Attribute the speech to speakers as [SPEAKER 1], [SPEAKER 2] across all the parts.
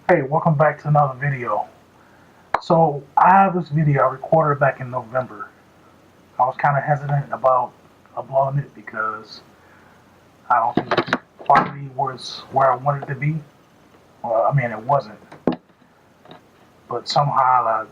[SPEAKER 1] Hey, welcome back to another video. So I have this video I recorded back in November. I was kind of hesitant about uploading it because I don't think the quality was where I wanted it to be. Well, I mean it wasn't, but somehow I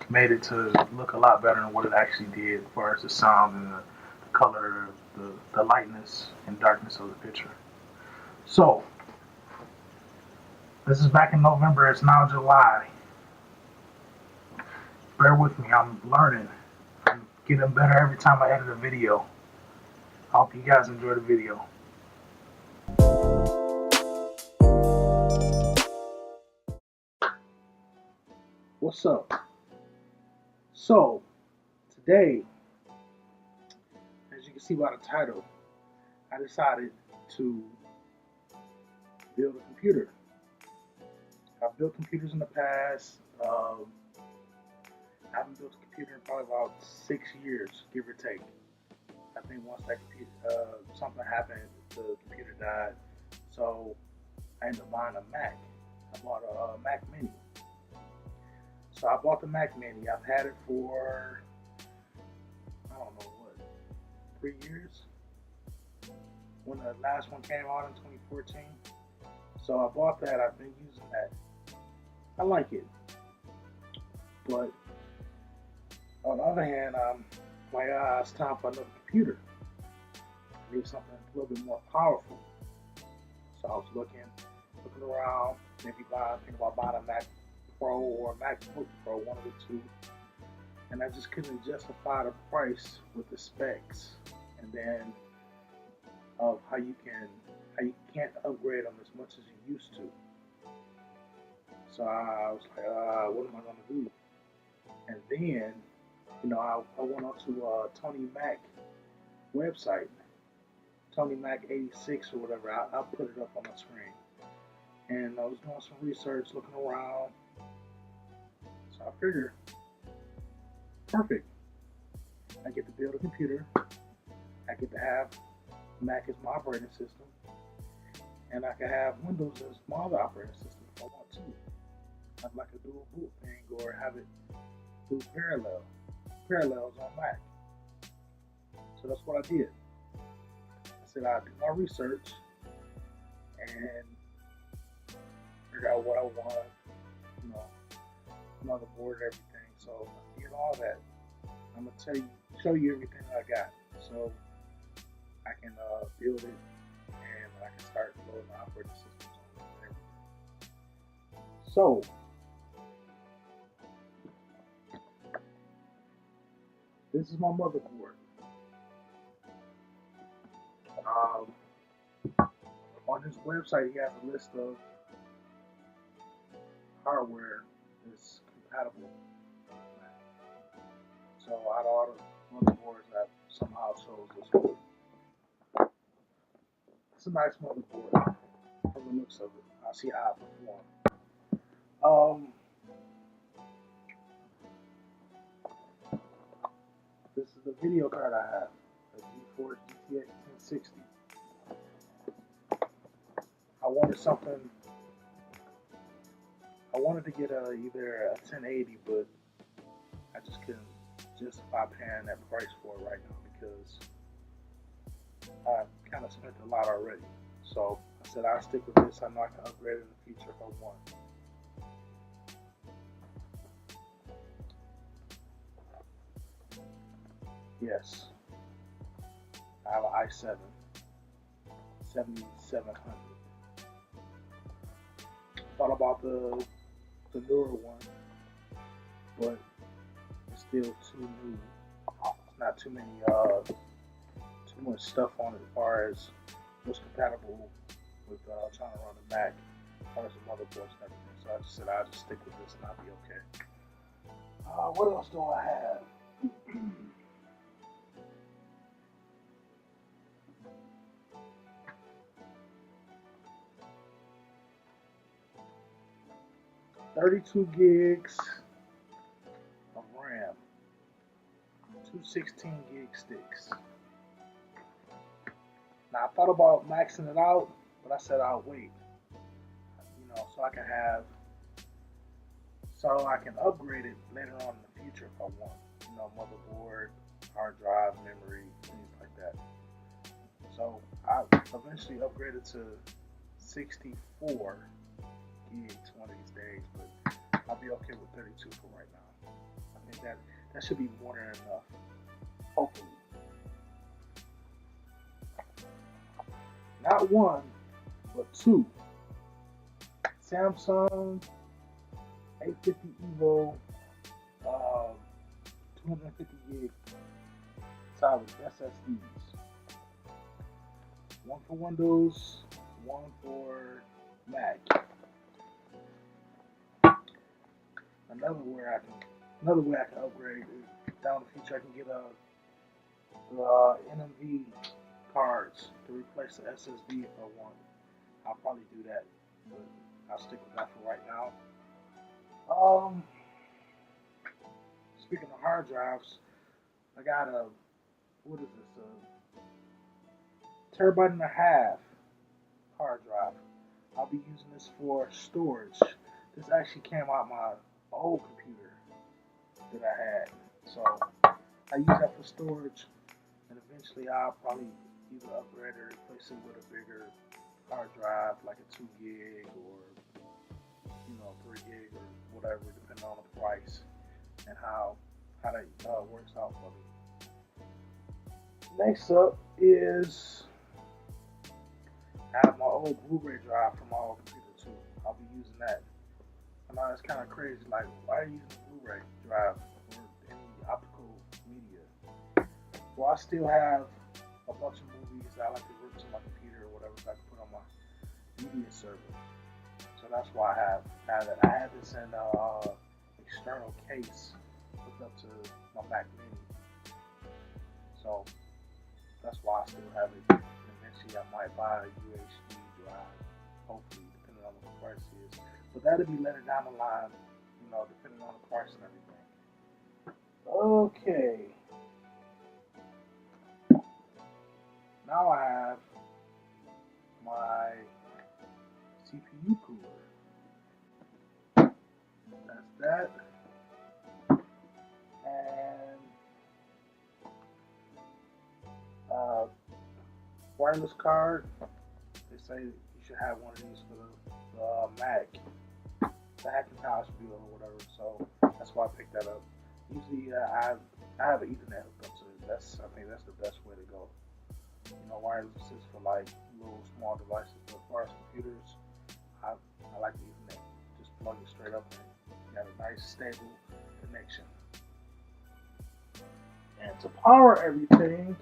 [SPEAKER 1] made it to look a lot better than what it actually did as far as the sound and the color, the lightness and darkness of the picture. So this is back in November. It's now July. Bear with me. I'm learning. I'm getting better every time I edit a video. I hope you guys enjoy the video. What's up? So, today, as you can see by the title, I decided to build a computer. I've built computers in the past. I haven't built a computer in probably about 6 years, give or take. I think once that computer, something happened, the computer died. So I ended up buying a Mac. I bought a Mac Mini. So I bought the Mac Mini. I've had it for, I don't know what, 3 years? When the last one came out in 2014. So I bought that. I've been using that. I like it. But on the other hand, I'm like, it's time for another computer. I need something a little bit more powerful. So I was looking around, maybe thinking about buying a Mac Pro or a MacBook Pro, one of the two. And I just couldn't justify the price with the specs, and then of how you can't upgrade them as much as you used to. So I was like, what am I gonna do? And then, I went on to Tony Mac website, Tony Mac 86 or whatever. I'll put it up on my screen. And I was doing some research, looking around. So I figured, perfect. I get to build a computer. I get to have Mac as my operating system. And I can have Windows as my other operating system if I want to. I'd like a dual boot thing or have it do parallels on Mac. So that's what I did. I said I'd do my research and figure out what I want, motherboard, everything. So I did all that. I'm gonna show you everything I got, so I can build it and I can start loading the operating systems on it and everything. So this is my motherboard. On his website, he has a list of hardware that's compatible. So out of all the motherboards, I somehow chose this one. It's a nice motherboard from the looks of it. I'll see how it performs. This is the video card I have, a GeForce GTX 1060. I wanted to get either a 1080, but I just couldn't justify paying that price for it right now because I kind of spent a lot already. So I said I'll stick with this. I know I can upgrade it in the future if I want. Yes, I have an i7 7700. Thought about the newer one, but it's still too new. It's not too much stuff on it as far as what's compatible with trying to run the Mac, as far as the motherboards and everything. So I just said I'll just stick with this and I'll be okay. What else do I have? 32 gigs of RAM, two 16 gig sticks. Now I thought about maxing it out, but I said I'll wait, so I can have so I can upgrade it later on in the future if I want. You know, motherboard, hard drive, memory, things like that. So I eventually upgraded to 64 gigs one of these days, but I'll be okay with 32 for right now. I think that should be more than enough, hopefully. Not one, but two. Samsung 850 EVO, 250 gig solid SSDs. One for Windows, one for Mac. Another way I can upgrade is down the future I can get NMV cards to replace the SSD if I want. I'll probably do that, but I'll stick with that for right now. Speaking of hard drives, I got a terabyte and a half hard drive. I'll be using this for storage. This actually came out my old computer that I had, so I use that for storage, and eventually I'll probably either upgrade or replace it with a bigger hard drive, like a 2 gig or 3 gig or whatever, depending on the price and how that works out for me. Next up is I have my old Blu-ray drive from my old computer too. I'll be using that. I know it's kind of crazy. Like, why are you using a Blu-ray drive for any optical media? Well, I still have a bunch of movies that I like to rip to my computer or whatever, so I can put on my media server. So that's why I have it. I have this in external case hooked up to my Mac Mini. So that's why I still have it. And eventually I might buy a UHD drive, hopefully, depending on what the price is. But that'll be later down the line, depending on the price and everything. Okay. Now I have my CPU cooler. That's that. And wireless card. They say you should have one of these for the Mac, the Hackintosh build or whatever. So that's why I picked that up. Usually I have an Ethernet hooked up to it. I think that's the best way to go. Wireless is for like little small devices, but as far as computers, I like the Ethernet. Just plug it straight up and you have a nice stable connection. And to power everything,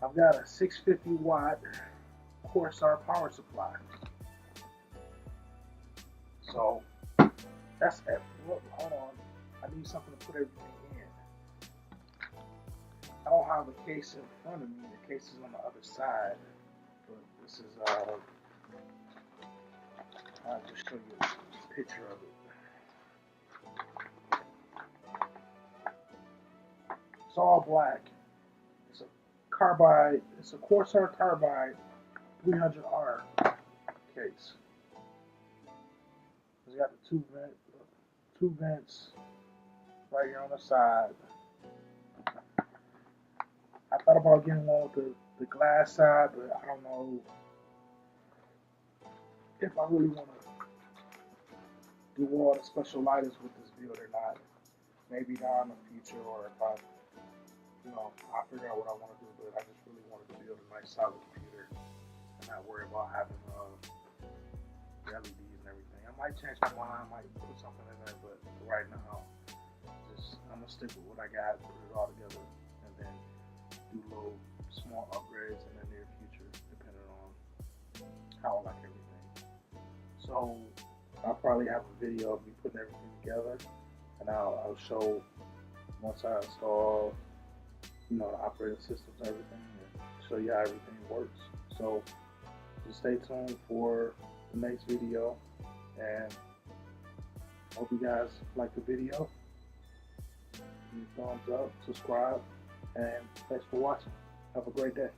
[SPEAKER 1] I've got a 650 watt Corsair power supply. So that's it. Hold on, I need something to put everything in. I don't have a case in front of me. The case is on the other side. But this is I'll just show you a picture of it. It's all black. It's a Carbide. It's a Corsair Carbide 300R case. It's got the two vents right here on the side. I thought about getting one with the glass side, but I don't know if I really want to do all the special lighters with this build or not. Maybe not in the future, or if I figure out what I want to do, but I just really wanted to build a nice solid computer and not worry about having the LEDs and everything. I might change my mind, I might put something in there, but for right now, I'm going to stick with what I got, put it all together, and then do little small upgrades in the near future, depending on how I like everything. So I'll probably have a video of me putting everything together, and I'll show once I install the operating systems and everything, and show you how everything works. So just stay tuned for the next video, and hope you guys like the video. Give me a thumbs up, subscribe, and thanks for watching. Have a great day.